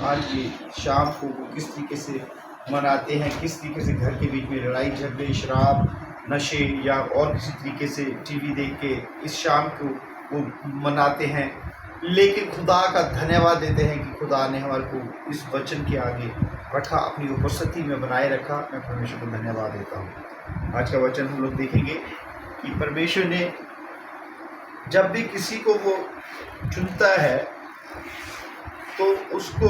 आज की शाम को वो किस तरीके से मनाते हैं, किस तरीके से घर के बीच में लड़ाई झगड़े, शराब, नशे या और किसी तरीके से टीवी देख के इस शाम को वो मनाते हैं। लेकिन खुदा का धन्यवाद देते हैं कि खुदा ने हमारे को इस वचन के आगे रखा, अपनी उपस्थिति में बनाए रखा। मैं परमेश्वर को धन्यवाद देता हूँ। आज का वचन हम लोग देखेंगे कि परमेश्वर ने जब भी किसी को वो चुनता है तो उसको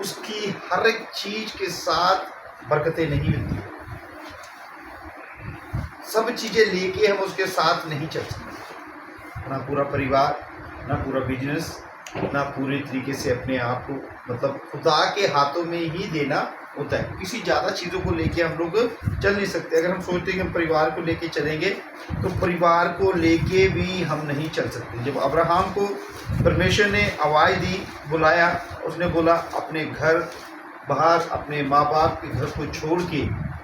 उसकी हर एक चीज के साथ बरकतें नहीं मिलती। सब चीजें लेके हम उसके साथ नहीं चल सकते, ना पूरा परिवार, ना पूरा बिजनेस, ना पूरे तरीके से अपने आप को, मतलब खुदा के हाथों में ही देना होता है। किसी ज़्यादा चीज़ों को लेके हम लोग चल नहीं सकते। अगर हम सोचते हैं कि हम परिवार को लेके चलेंगे तो परिवार को लेके भी हम नहीं चल सकते। जब अब्राहम को परमेश्वर ने आवाज़ दी, बुलाया, उसने बोला अपने घर बाहर अपने माँ बाप के घर को छोड़ के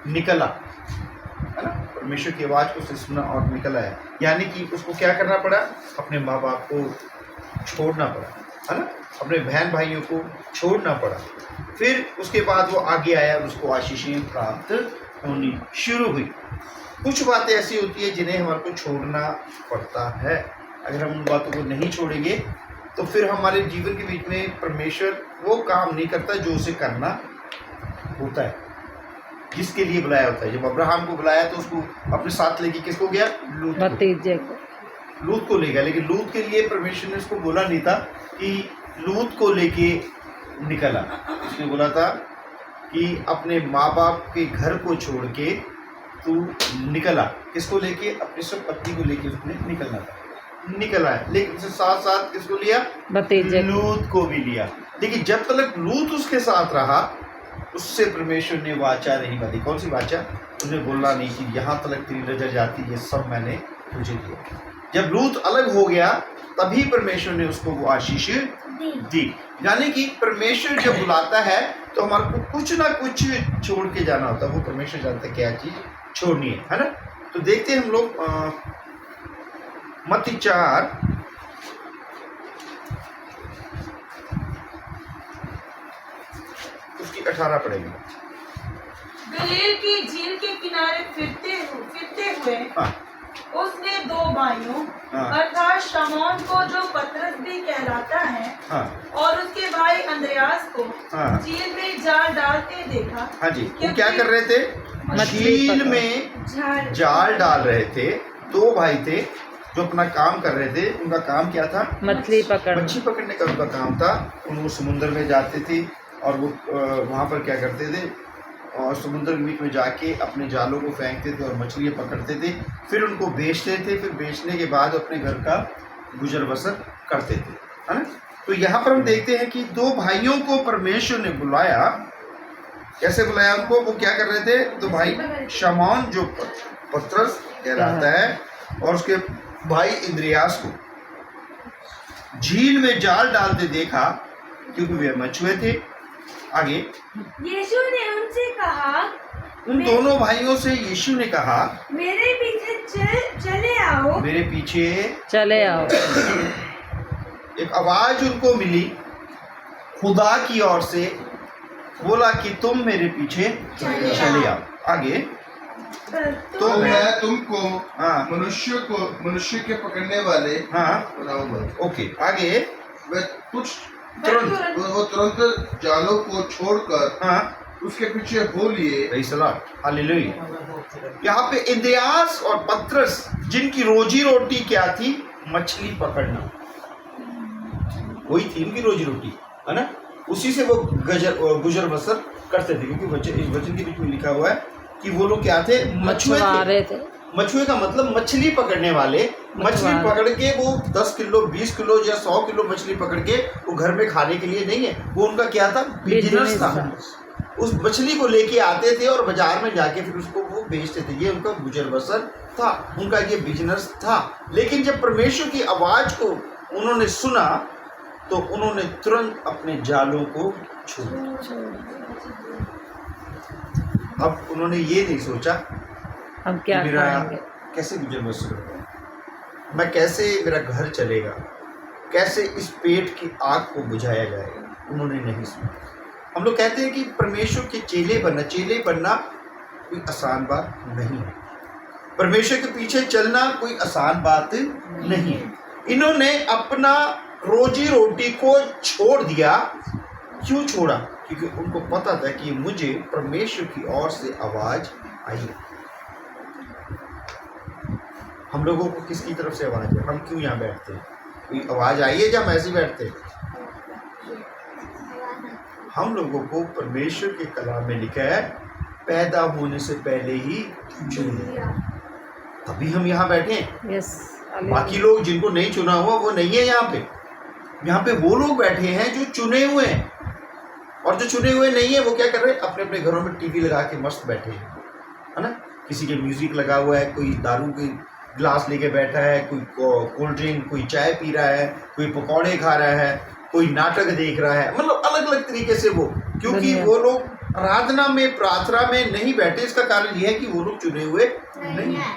निकला, है ना। परमेश्वर की आवाज़ को उसने सुना और निकला है, यानी कि उसको क्या करना पड़ा, अपने माँ बाप को छोड़ना पड़ा, है ना, अपने बहन भाइयों को छोड़ना पड़ा। फिर उसके बाद वो आगे आया और उसको आशीषें प्राप्त होनी शुरू हुई। कुछ बातें ऐसी होती है जिन्हें हमारे को छोड़ना पड़ता है। अगर हम उन बातों को नहीं छोड़ेंगे तो फिर हमारे जीवन के बीच में परमेश्वर वो काम नहीं करता जो उसे करना होता है, जिसके लिए बुलाया होता है। जब अब्राहम को बुलाया तो उसको अपने साथ लेके किसको गया, लूत को ले गया। लेकिन लूत के लिए परमेश्वर ने उसको बोला नहीं था कि लूत को लेके निकला। उसने बोला था कि अपने माँ बाप के घर को छोड़ के तू निकला। किसको लेके, अपनी सब पत्नी को लेके उसने निकलना था, निकला है। लेकिन उसके साथ साथ किसको लिया, लूत को भी लिया। लेकिन जब तक लूत उसके साथ रहा उससे परमेश्वर ने वाचा नहीं बांधी। कौन सी वाचा, उसने बोलना नहीं कि यहाँ तक तेरी नजर जाती है सब मैंने तुझे दिया। जब लूत अलग हो गया तभी परमेश्वर ने उसको वो आशीष दी। यानी कि परमेश्वर जब बुलाता है तो हमारे को कुछ ना कुछ छोड़ के जाना होता है। वो परमेश्वर जानता है क्या चीज छोड़नी है ना। तो देखते हैं हम लोग मत्ती 4 उसकी 18 पढ़ेंगे। गलील की झील के किनारे फिरते हुए उसने दो भाइयों अर्थात शमौन को जो पतरस भी कहलाता है और उसके भाई अंद्रयास को झील में जाल डालते देखा। हाँ जी, वो क्या कर रहे थे, झील में जाल डाल रहे थे। दो भाई थे जो अपना काम कर रहे थे। उनका काम क्या था, मछली पकड़ने का उनका काम था। वो समुद्र में जाते थे और वो वहाँ पर क्या करते थे, और समुद्र के बीच में जाके अपने जालों को फेंकते थे और मछलियाँ पकड़ते थे। फिर उनको बेचते थे, फिर बेचने के बाद अपने घर का गुजर बसर करते थे, है ना। तो यहाँ पर हम देखते हैं कि दो भाइयों को परमेश्वर ने बुलाया। कैसे बुलाया उनको, वो क्या कर रहे थे, तो भाई शमौन जो पतरस कहलाता है और उसके भाई इंद्रियास को झील में जाल डालते देखा क्योंकि वे मछुए थे। आगे यीशु ने उनसे कहा, उन दोनों भाइयों से यीशु ने कहा, मेरे पीछे चले आओ, मेरे पीछे चले आओ। एक आवाज उनको मिली खुदा की ओर से, बोला कि तुम मेरे पीछे चले आओ। आगे तो मैं तुमको मनुष्य के पकड़ने वाले बनाऊंगा। ओके, आगे वे तुरंत जालों को छोड़कर उसके पीछे हो लिए। हालेलुया। यहाँ पे इंद्रियास और पतरस जिनकी रोजी रोटी क्या थी, मछली पकड़ना, वही थी उनकी रोजी रोटी, है ना। उसी से वो गुजर बसर करते थे। क्योंकि इस वचन के बीच में लिखा हुआ है कि वो लोग क्या थे, मछुए थे। मछुए का मतलब मछली पकड़ने वाले। मछली पकड़ के वो 10 किलो 20 किलो या 100 किलो मछली पकड़ के वो घर में खाने के लिए नहीं है, वो उनका क्या था, बिजनेस था। उस मछली को लेके आते थे और बाजार में जाके फिर उसको वो बेचते थे। ये उनका गुजर बसर था, उनका ये बिजनेस था। लेकिन जब परमेश्वर की आवाज को उन्होंने सुना तो उन्होंने तुरंत अपने जालों को छोड़ा। अब उन्होंने ये नहीं सोचा हम क्या मेरा खाएंगे, कैसे गुजर बसर होगा, मैं कैसे, मेरा घर चलेगा, कैसे इस पेट की आग को बुझाया जाएगा। उन्होंने नहीं सुना। हम लोग कहते हैं कि परमेश्वर के चेले बनना कोई आसान बात नहीं है। परमेश्वर के पीछे चलना कोई आसान बात नहीं है। इन्होंने अपना रोजी रोटी को छोड़ दिया। क्यों छोड़ा? क्योंकि उनको पता था कि मुझे परमेश्वर की ओर से आवाज आई है। हम लोगों को किसकी तरफ से आवाज है? हम क्यों यहाँ बैठते हैं? कोई आवाज आई है जब हम ऐसे बैठते हैं? हम लोगों को परमेश्वर के कलाम में लिखा है, पैदा होने से पहले ही चुन लिया, तभी हम यहाँ बैठे हैं। यस, बाकी लोग जिनको नहीं चुना हुआ वो नहीं है यहाँ पे। यहाँ पे वो लोग बैठे हैं जो चुने हुए हैं, और जो चुने हुए नहीं है वो क्या कर रहे हैं? अपने अपने घरों में टीवी लगा के मस्त बैठे हैं, है ना। किसी के म्यूजिक लगा हुआ है, कोई दारू की गिलास लेके बैठा है, कोई कोल्ड ड्रिंक, कोई चाय पी रहा है, कोई पकौड़े खा रहा है, कोई नाटक देख रहा है। मतलब अलग अलग तरीके से वो, क्योंकि वो लोग आराधना में, प्रार्थना में नहीं बैठे। इसका कारण ये है कि वो लोग चुने हुए नहीं है।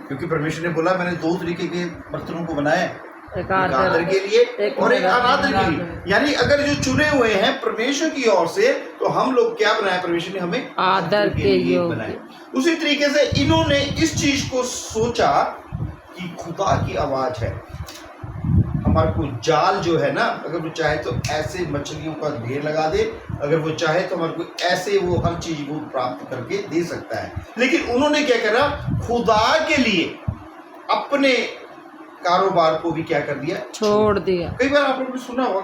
क्योंकि परमेश्वर ने बोला, मैंने दो तरीके के बर्तनों को बनाया, एक आदर के लिए और एक अनादर के लिए। यानी अगर जो चुने हुए हैं परमेश्वर की ओर से, तो हम लोग क्या बनाया? परमेश्वर ने हमें आदर के योग्य बनाया। उसी तरीके से इन्होंने इस चीज को सोचा कि खुदा की आवाज है। हमारा कोई जाल जो है ना, अगर वो चाहे तो ऐसे मछलियों का ढेर लगा दे, अगर वो चाहे तो हमारे को ऐसे वो हर चीज को प्राप्त करके दे सकता है। लेकिन उन्होंने क्या करा? खुदा के लिए अपने कारोबार को भी क्या कर दिया? छोड़ दिया। कई बार आप लोगों ने सुना होगा,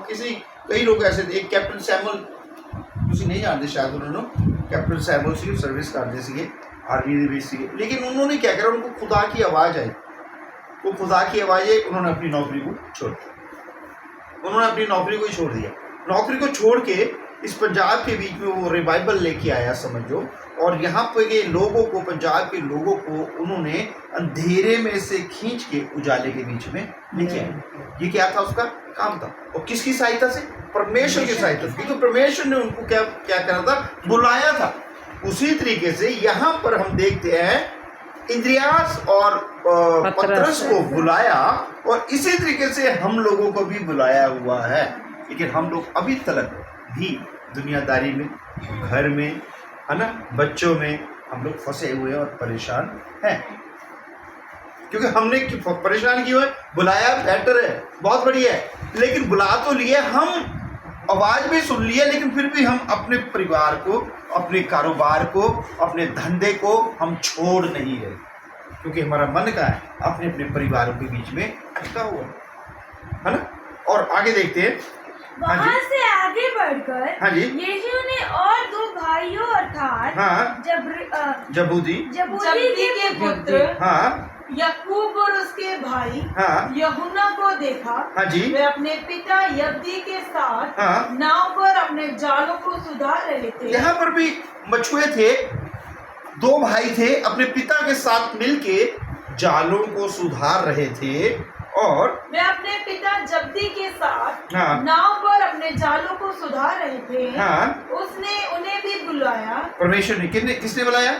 कई लोग ऐसे थे। एक कैप्टन सैमुअल, तुम नहीं जानते शायद, उन्होंने कैप्टन सैमुअल से सर्विस करते थे, आर्मी ਦੇ ਵਿੱਚ ਸੀਗੇ। लेकिन उन्होंने क्या करा? उनको खुदा की आवाज़ आई, वो खुदा की आवाज़ आई, उन्होंने अपनी नौकरी को छोड़ दिया। उन्होंने अपनी नौकरी को ही छोड़ दिया। नौकरी को छोड़ के इस पंजाब के बीच में वो रिवाइवल लेके आया, समझो। और यहाँ पे ये लोगों को, पंजाब के लोगों को उन्होंने अंधेरे में से खींच के उजाले के बीच में लेके आए। ये क्या था? उसका काम था। और किसकी सहायता से? परमेश्वर की सहायता से। क्योंकि परमेश्वर ने उनको क्या क्या करा था? बुलाया था। उसी तरीके से यहाँ पर हम देखते हैं, इंद्रियास और पतरस को बुलाया, और इसी तरीके से हम लोगों को भी बुलाया हुआ है। लेकिन हम लोग अभी तक भी दुनियादारी में, घर में, है ना, बच्चों में हम लोग फंसे हुए और परेशान हैं। क्योंकि हमने परेशान क्यों है? बुलाया, बेटर है, बहुत बढ़िया है, लेकिन बुला तो लिया, हम आवाज़ भी सुन लिया, लेकिन फिर भी हम अपने परिवार को, अपने कारोबार को, अपने धंधे को हम छोड़ नहीं रहे। क्योंकि हमारा मन का है अपने अपने परिवारों के बीच में अटका हुआ है ना। और आगे देखते हैं, वहाँ से आगे बढ़कर हाँ जी, यीशु ने और दो भाइयों अर्थात जबूदी के पुत्र याकूब और उसके भाई यूहन्ना को देखा। हाँ जी, वे अपने पिता यब्दी के साथ नाव पर अपने जालों को सुधार रहे थे। यहाँ पर भी मछुए थे, दो भाई थे, अपने पिता के साथ मिलके जालों को सुधार रहे थे। और वे अपने पिता जब्दी के साथ नाव पर अपने जालों को सुधार रहे थे। उसने उन्हें भी बुलाया। परमेश्वर ने, किसने बुलाया?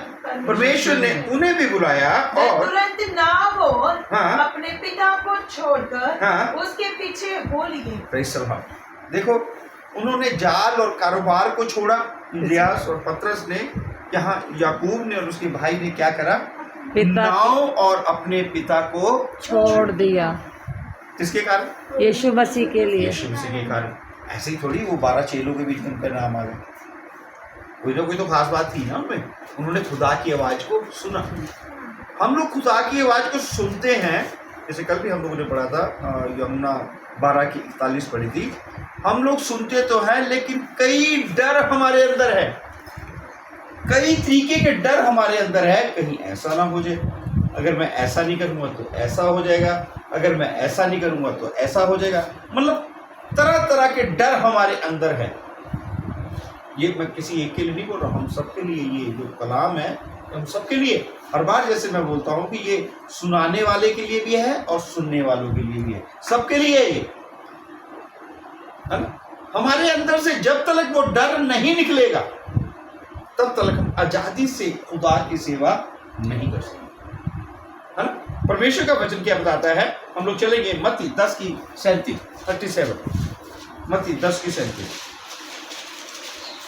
परमेश्वर ने उन्हें भी बुलाया, और तुरंत नाव और अपने पिता को छोड़कर उसके पीछे हो लिए। देखो, उन्होंने जाल और कारोबार को छोड़ा। इंद्रियास और पतरस ने, यहाँ याकूब ने और उसके भाई ने क्या करा? नाव और अपने पिता को छोड़ दिया। किसके कारण? यीशु मसीह के लिए। यीशु मसीह के कारण। ऐसे ही थोड़ी वो 12 चेलों के बीच में उनका नाम आ गया। कोई ना कोई तो खास बात थी ना उनमें। उन्होंने खुदा की आवाज को सुना। हम लोग खुदा की आवाज को सुनते हैं, जैसे कल भी हम लोगों ने पढ़ा था, यूहन्ना 12 की 41 पढ़ी थी। हम लोग सुनते तो हैं, लेकिन कई डर हमारे अंदर है, कई तरीके के डर हमारे अंदर है। कहीं ऐसा ना हो जाए, अगर मैं ऐसा नहीं करूँगा तो ऐसा हो जाएगा, अगर मैं ऐसा नहीं करूँगा तो ऐसा हो जाएगा। मतलब तरह तरह के डर हमारे अंदर है। ये मैं किसी एक के लिए नहीं बोल रहा, हम सबके लिए ये जो कलाम है, हम सबके लिए। हर बार जैसे मैं बोलता हूँ कि ये सुनाने वाले के लिए भी है और सुनने वालों के लिए भी है, सबके लिए है ये, है ना। हमारे अंदर से जब तक वो डर नहीं निकलेगा, तब तक हम आजादी से खुदा की सेवा नहीं कर सकते, है ना। परमेश्वर का वचन क्या बताता है? हम लोग चलेंगे मत्ती 10 की 37, मत्ती 10 की 37।